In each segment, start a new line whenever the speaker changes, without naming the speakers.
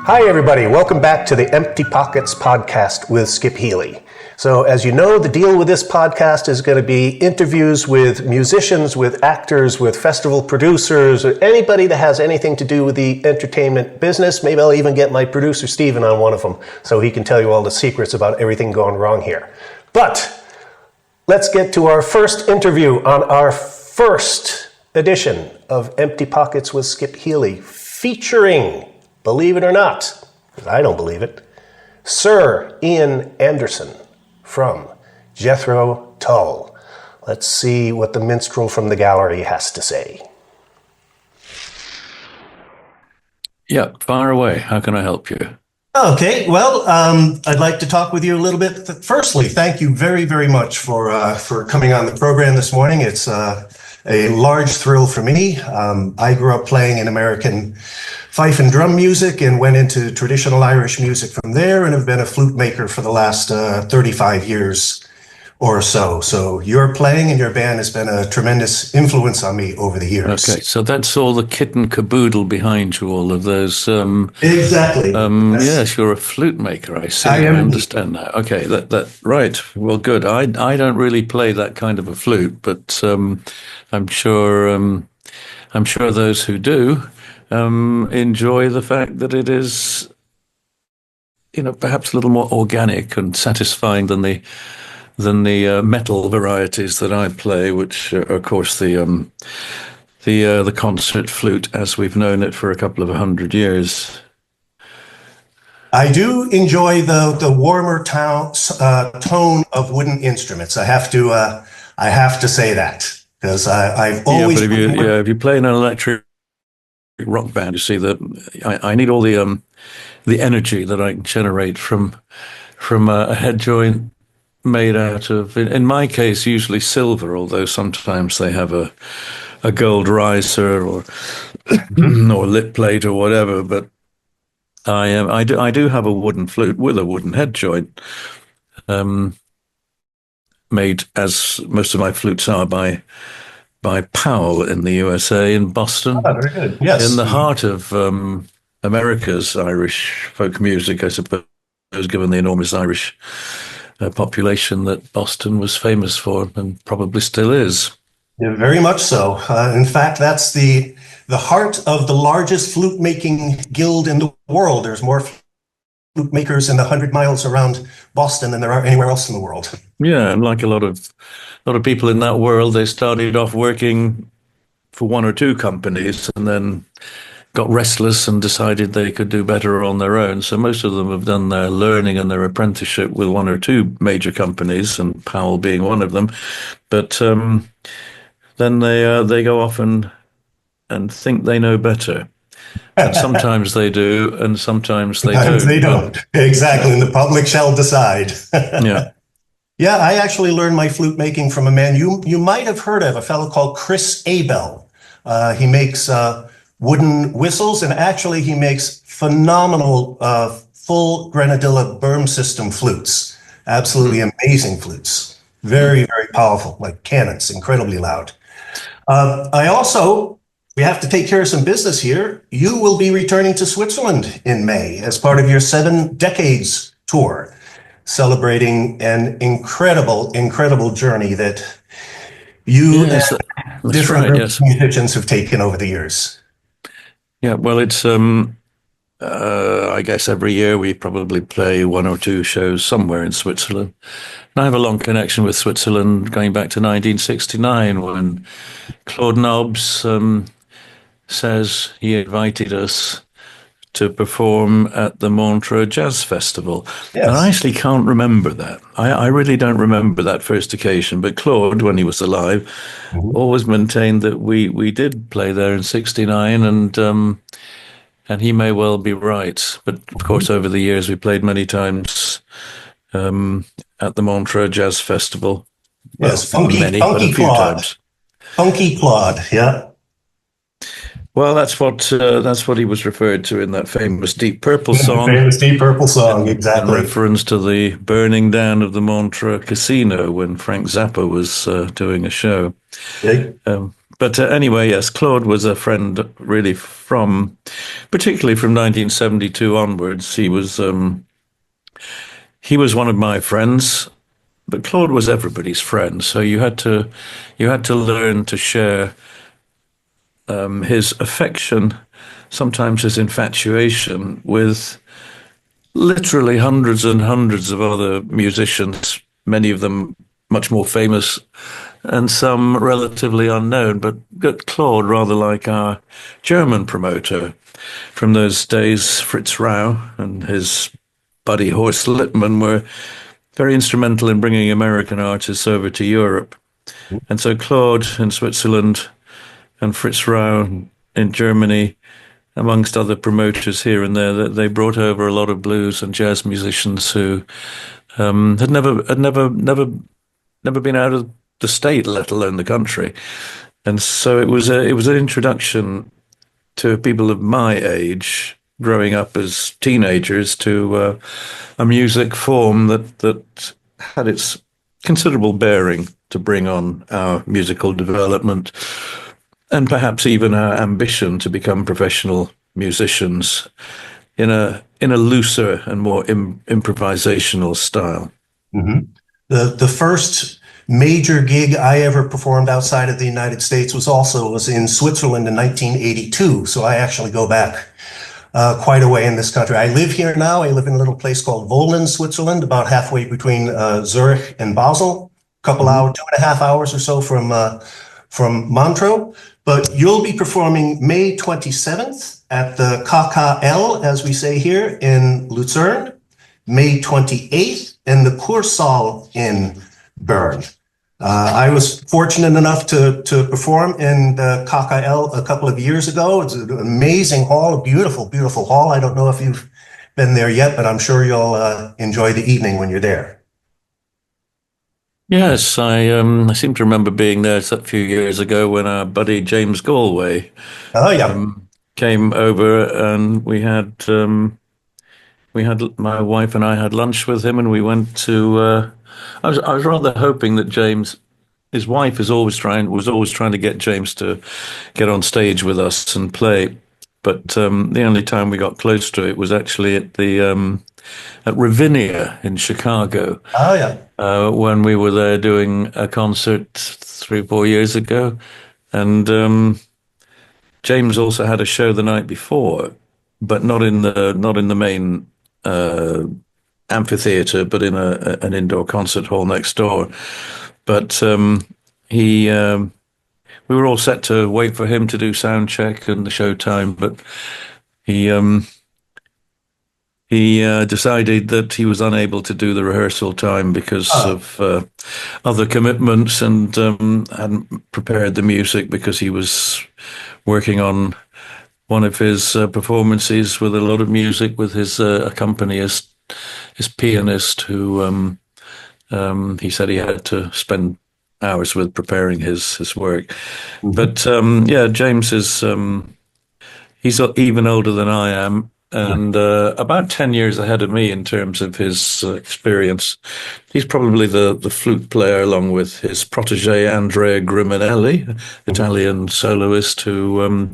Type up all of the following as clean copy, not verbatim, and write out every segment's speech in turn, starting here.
Hi, everybody. Welcome back to the Empty Pockets podcast with Skip Healy. So, as you know, the deal with this podcast is going to be interviews with musicians, with actors, with festival producers, or anybody that has anything to do with the entertainment business. Maybe I'll even get my producer, Steven, on one of them so he can tell you all the secrets about everything going wrong here. But let's get to our first interview on our first edition of Empty Pockets with Skip Healy, featuring, believe it or not, because I don't believe it, Sir Ian Anderson from Jethro Tull. Let's see what the minstrel from the gallery has to say.
Yeah, fire away. How can I help you?
Okay, well, I'd like to talk with you a little bit. Firstly, thank you very, very much for coming on the program this morning. It's a large thrill for me. I grew up playing in American fife and drum music and went into traditional Irish music from there and have been a flute maker for the last 35 years or so. So your playing and your band has been a tremendous influence on me over the years.
Okay, so that's all the kit and caboodle behind you, all of those.
Exactly.
Yes, you're a flute maker, I see. I understand now. Okay, that right. Well, good. I don't really play that kind of a flute, but I'm sure those who do enjoy the fact that it is, perhaps a little more organic and satisfying than the metal varieties that I play, which are, of course, the concert flute as we've known it for a couple of 100 years.
I do enjoy the warmer tone of wooden instruments. I have to say that, because I've always.
Yeah, but if you play in an electric rock band, you see that I need all the energy that I can generate from a head joint made out of, in my case, usually silver, although sometimes they have a gold riser or or lip plate or whatever. But I do have a wooden flute with a wooden head joint, made, as most of my flutes are, by Powell in the USA, in Boston.
Oh, very good. Yes.
In the heart of America's Irish folk music, I suppose, given the enormous Irish population that Boston was famous for and probably still is.
Yeah, very much so. In fact, that's the heart of the largest flute making guild in the world. There's more flute makers in the 100 miles around Boston than there are anywhere else in the world.
Yeah, and like a lot of people in that world, they started off working for one or two companies and then got restless and decided they could do better on their own. So most of them have done their learning and their apprenticeship with one or two major companies, and Powell being one of them. But then they go off and think they know better. And sometimes they do, and sometimes they don't.
They don't. Exactly, and the public shall decide.
Yeah.
Yeah, I actually learned my flute making from a man you might have heard of, a fellow called Chris Abel. He makes wooden whistles, and actually he makes phenomenal full grenadilla berm system flutes. Absolutely amazing flutes. Very, very powerful, like cannons, incredibly loud. We have to take care of some business here. You will be returning to Switzerland in May as part of your 7 Decades tour, celebrating an incredible, incredible journey that you and different musicians have taken over the years.
Yeah, well, it's, I guess every year we probably play 1 or 2 shows somewhere in Switzerland. And I have a long connection with Switzerland going back to 1969 when Claude Nobbs says he invited us to perform at the Montreux Jazz Festival. Yes. And I actually can't remember that. I really don't remember that first occasion, but Claude, when he was alive, always maintained that we did play there in 69, and he may well be right. But of course, over the years, we played many times at the Montreux Jazz Festival.
Yes,
well, funky times.
Funky Claude, yeah.
Well, that's what he was referred to in that famous Deep Purple song.
Famous Deep Purple song, exactly.
In reference to the burning down of the Montreux Casino when Frank Zappa was doing a show.
Okay.
But anyway, yes, Claude was a friend really from particularly from 1972 onwards. He was one of my friends, but Claude was everybody's friend. So you had to learn to share his affection, sometimes his infatuation, with literally hundreds and hundreds of other musicians, many of them much more famous and some relatively unknown. But Claude, rather like our German promoter from those days, Fritz Rau and his buddy Horst Lippmann, were very instrumental in bringing American artists over to Europe. And so Claude in Switzerland and Fritz Rau in Germany, amongst other promoters here and there, they brought over a lot of blues and jazz musicians who had never been out of the state, let alone the country. And so it was an introduction to people of my age, growing up as teenagers, to a music form that had its considerable bearing to bring on our musical development, and perhaps even our ambition to become professional musicians in a looser and more improvisational style.
Mm-hmm. The first major gig I ever performed outside of the United States was in Switzerland in 1982. So I actually go back quite a way in this country. I live here now. I live in a little place called Wohlen, Switzerland, about halfway between Zurich and Basel. A couple hours, 2.5 hours or so from Montreux. But you'll be performing May 27th at the KKL, as we say here, in Lucerne, May 28th in the Kursaal in Bern. I was fortunate enough to perform in the KKL a couple of years ago. It's an amazing hall, a beautiful, beautiful hall. I don't know if you've been there yet, but I'm sure you'll enjoy the evening when you're there.
Yes, I seem to remember being there a few years ago when our buddy James Galway came over, and we had my wife and I had lunch with him, and we went to. I was rather hoping that James, his wife, was always trying to get James to get on stage with us and play, but the only time we got close to it was actually at the at Ravinia in Chicago.
Oh yeah.
When we were there doing a concert 3-4 years ago, and James also had a show the night before, but not in the main amphitheater, but in an indoor concert hall next door. But we were all set to wait for him to do sound check and the show time, but he decided that he was unable to do the rehearsal time because of other commitments, and hadn't prepared the music because he was working on one of his performances with a lot of music with his accompanist, his pianist, who he said he had to spend hours with preparing his work. Mm-hmm. But James is he's even older than I am, and about 10 years ahead of me in terms of his experience. He's probably the flute player, along with his protege Andrea Griminelli, Italian soloist who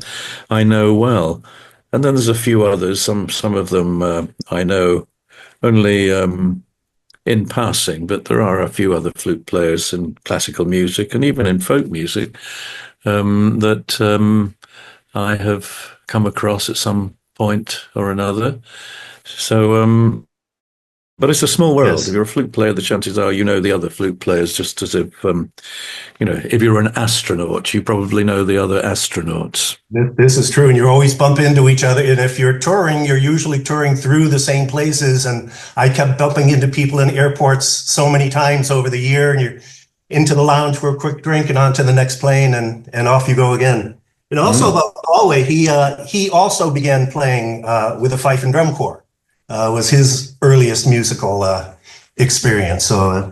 I know well. And then there's a few others. Some of them I know only in passing, but there are a few other flute players in classical music and even in folk music that I have come across at some point or another. So, but it's a small world. Yes. If you're a flute player, the chances are you know the other flute players, just as if, if you're an astronaut, you probably know the other astronauts.
This is true, and you always bump into each other. And if you're touring, you're usually touring through the same places. And I kept bumping into people in airports so many times over the year, and you're into the lounge for a quick drink and on to the next plane, and off you go again. And also about Galway, he also began playing with a fife and drum corps. Was his earliest musical experience. So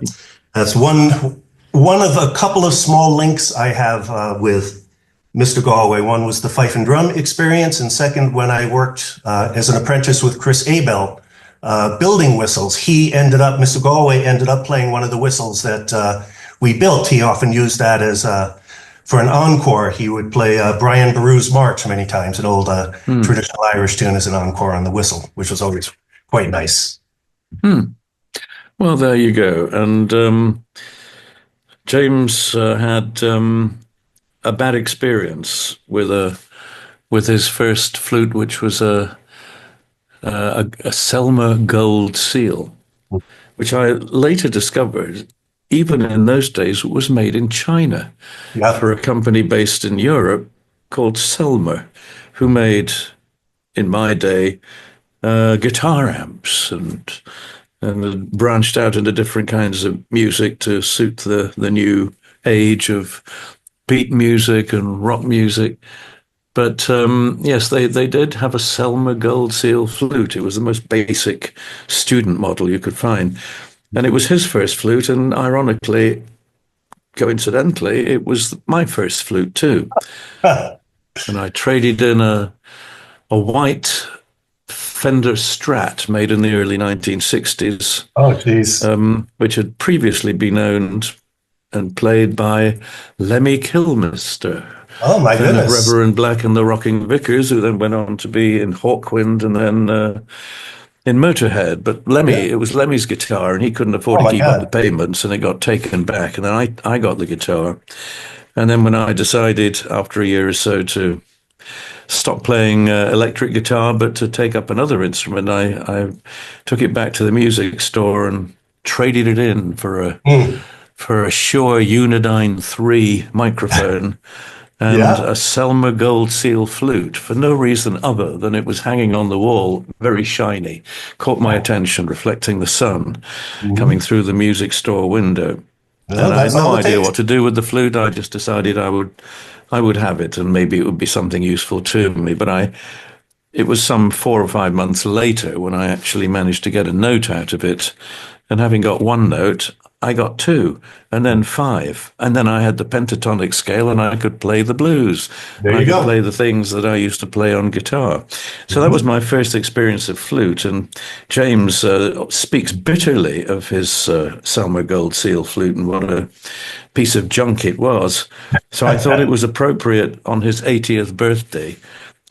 that's one of a couple of small links I have with Mr. Galway. One was the fife and drum experience, and second, when I worked as an apprentice with Chris Abel, building whistles. Mr. Galway ended up playing one of the whistles that we built. He often used that as for an encore, he would play Brian Boru's March many times, an old traditional Irish tune as an encore on the whistle, which was always quite nice.
Well, there you go. And James had a bad experience with his first flute, which was a Selmer gold seal, which I later discovered, even in those days, was made in China for a company based in Europe called Selmer, who made, in my day, guitar amps and branched out into different kinds of music to suit the new age of beat music and rock music. But yes, they did have a Selmer gold seal flute. It was the most basic student model you could find. And it was his first flute, and ironically, coincidentally, it was my first flute too. And I traded in a white Fender Strat made in the early 1960s.
Oh, geez.
Which had previously been owned and played by Lemmy Kilmister.
Oh, my goodness.
Reverend Black and the Rocking Vickers, who then went on to be in Hawkwind and then in Motorhead. But Lemmy, it was Lemmy's guitar, and he couldn't afford to keep up the payments, and it got taken back. And then I got the guitar. And then when I decided, after a year or so, to stop playing electric guitar, but to take up another instrument, I took it back to the music store and traded it in for a Shure Unidyne 3 microphone and a Selmer gold seal flute, for no reason other than it was hanging on the wall, very shiny, caught my attention, reflecting the sun coming through the music store window. And I had no idea what to do with the flute. I just decided I would have it, and maybe it would be something useful to me. But it was some 4 or 5 months later when I actually managed to get a note out of it. And having got one note, I got 2, and then 5. And then I had the pentatonic scale, and I could play the blues. I could play the things that I used to play on guitar. So that was my first experience of flute. And James speaks bitterly of his Selmer Gold Seal flute and what a piece of junk it was. So I thought it was appropriate on his 80th birthday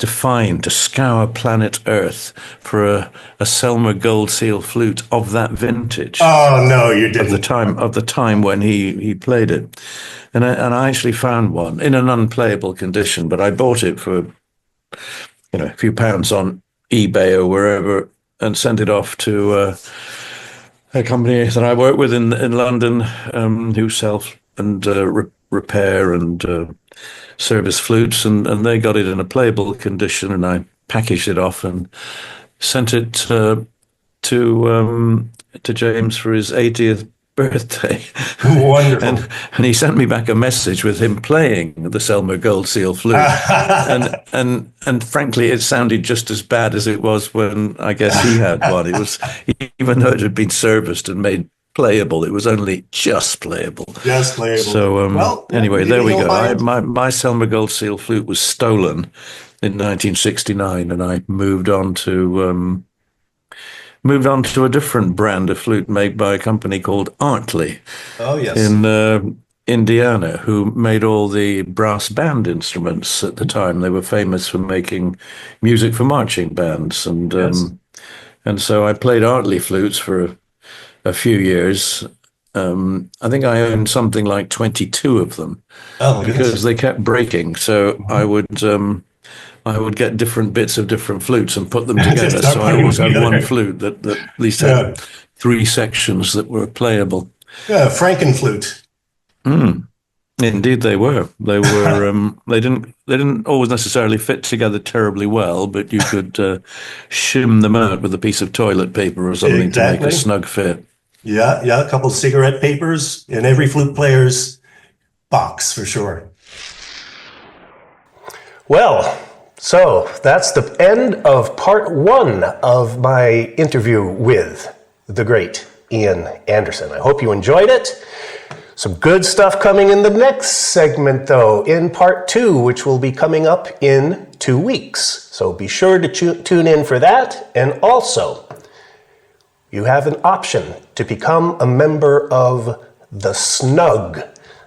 to scour planet Earth for a Selmer Gold Seal flute of that vintage.
Oh, no, you didn't.
Of the time when he played it. And I actually found one in an unplayable condition, but I bought it for a few pounds on eBay or wherever and sent it off to a company that I work with in London who sell and repair and service flutes, and they got it in a playable condition, and I packaged it off and sent it to James for his 80th birthday.
Wonderful.
and he sent me back a message with him playing the Selmer Gold Seal flute, and frankly, it sounded just as bad as it was when I guess he had one. It was, even though it had been serviced and made playable, it was only just playable.
Just playable.
So anyway, there we go. My Selmer Gold Seal flute was stolen in 1969, and I moved on to a different brand of flute made by a company called Artley.
Oh, yes.
In Indiana, who made all the brass band instruments at the time. They were famous for making music for marching bands, and so I played Artley flutes for a few years. I think I owned something like 22 of them because they kept breaking. So I would get different bits of different flutes and put them together. So I always had one flute that at least had 3 sections that were playable.
Yeah, Frankenflute.
Indeed, they were. They were. They didn't always necessarily fit together terribly well, but you could shim them out with a piece of toilet paper or something to make a snug fit.
Yeah, a couple of cigarette papers in every flute player's box for sure. Well, so that's the end of part 1 of my interview with the great Ian Anderson. I hope you enjoyed it. Some good stuff coming in the next segment, though, in part 2, which will be coming up in 2 weeks. So be sure to tune in for that. And also, you have an option to become a member of the Snug.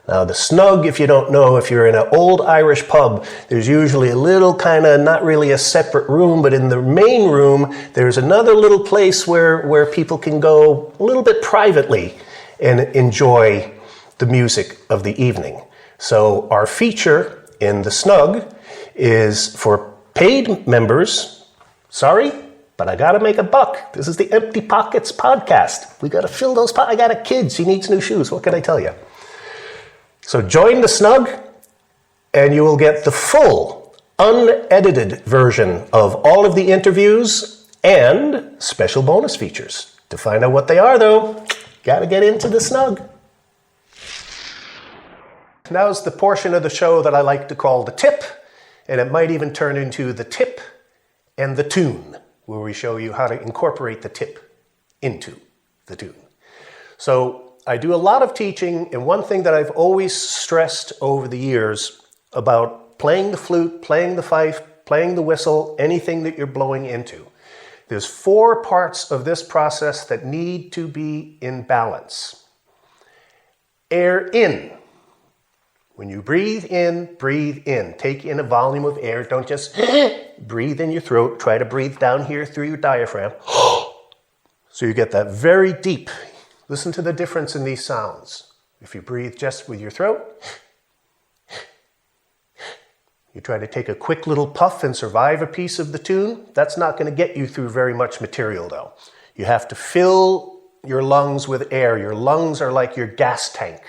Now the snug, if you don't know, if you're in an old Irish pub, there's usually a little kind of, not really a separate room, but in the main room, there's another little place where people can go a little bit privately and enjoy the music of the evening. So our feature in the snug is for paid members. Sorry, but I gotta make a buck. This is the Empty Pockets podcast. We gotta fill those I got a kid, she needs new shoes. What can I tell you? So join the snug and you will get the full, unedited version of all of the interviews and special bonus features. To find out what they are though, gotta get into the snug. Now's the portion of the show that I like to call the tip, and it might even turn into the tip and the tune, where we show you how to incorporate the tip into the tune. So I do a lot of teaching, and one thing that I've always stressed over the years about playing the flute, playing the fife, playing the whistle, anything that you're blowing into. There's 4 parts of this process that need to be in balance. Air in. When you breathe in, breathe in. Take in a volume of air. Don't just breathe in your throat. Try to breathe down here through your diaphragm. So you get that very deep. Listen to the difference in these sounds. If you breathe just with your throat, you try to take a quick little puff and survive a piece of the tune. That's not going to get you through very much material though. You have to fill your lungs with air. Your lungs are like your gas tank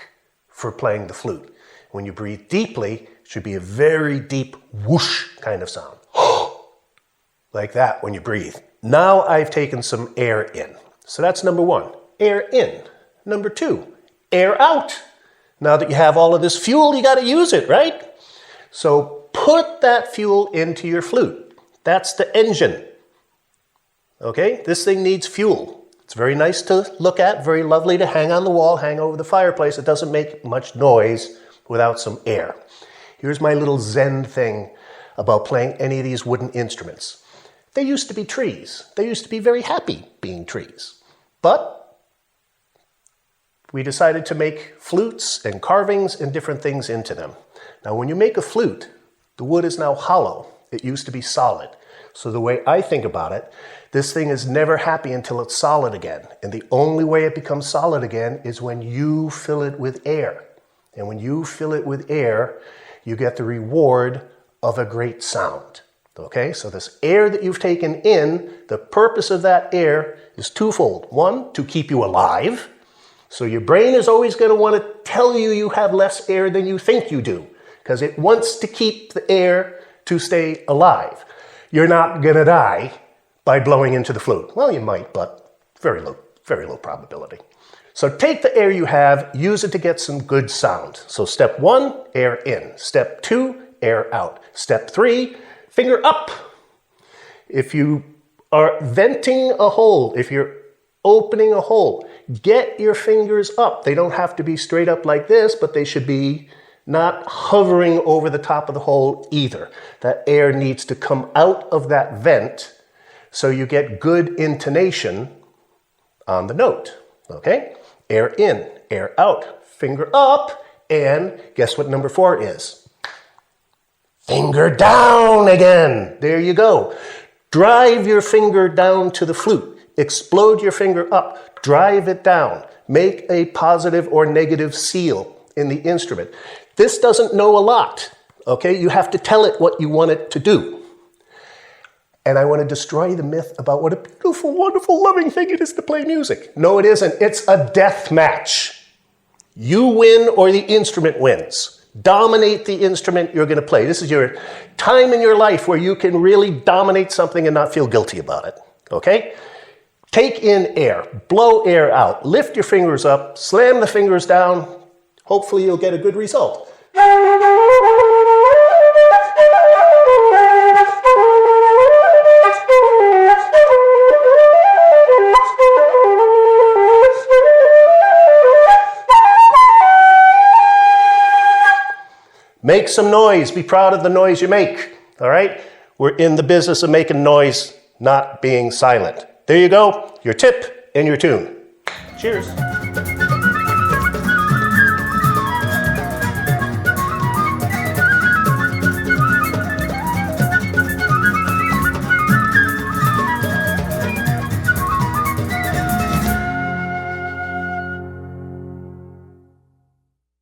for playing the flute. When you breathe deeply, it should be a very deep whoosh kind of sound. Like that when you breathe. Now I've taken some air in. So that's number 1. Air in. Number 2, air out. Now that you have all of this fuel, you got to use it, right? So put that fuel into your flute. That's the engine. Okay, this thing needs fuel. It's very nice to look at, very lovely to hang on the wall, hang over the fireplace. It doesn't make much noise without some air. Here's my little Zen thing about playing any of these wooden instruments. They used to be trees. They used to be very happy being trees. But we decided to make flutes and carvings and different things into them. Now, when you make a flute, the wood is now hollow. It used to be solid. So the way I think about it, this thing is never happy until it's solid again. And the only way it becomes solid again is when you fill it with air. And when you fill it with air, you get the reward of a great sound. Okay, so this air that you've taken in, the purpose of that air is twofold. 1, to keep you alive. So your brain is always going to want to tell you you have less air than you think you do, because it wants to keep the air to stay alive. You're not going to die by blowing into the flute. Well, you might, but very low probability. So take the air you have, use it to get some good sound. So step 1, air in. Step 2, air out. Step 3, finger up. If you are venting a hole, if you're opening a hole, get your fingers up. They don't have to be straight up like this, but they should be not hovering over the top of the hole either. That air needs to come out of that vent so you get good intonation on the note. Okay? Air in, air out, finger up, and guess what number 4 is? Finger down again. There you go. Drive your finger down to the flute. Explode your finger up. Drive it down. Make a positive or negative seal in the instrument. This doesn't know a lot. Okay? You have to tell it what you want it to do. And I want to destroy the myth about what a beautiful, wonderful, loving thing it is to play music. No, it isn't. It's a death match. You win or the instrument wins. Dominate the instrument you're going to play. This is your time in your life where you can really dominate something and not feel guilty about it. Okay? Take in air. Blow air out. Lift your fingers up. Slam the fingers down. Hopefully you'll get a good result. Make some noise. Be proud of the noise you make. All right? We're in the business of making noise, not being silent. There you go. Your tip and your tune. Cheers.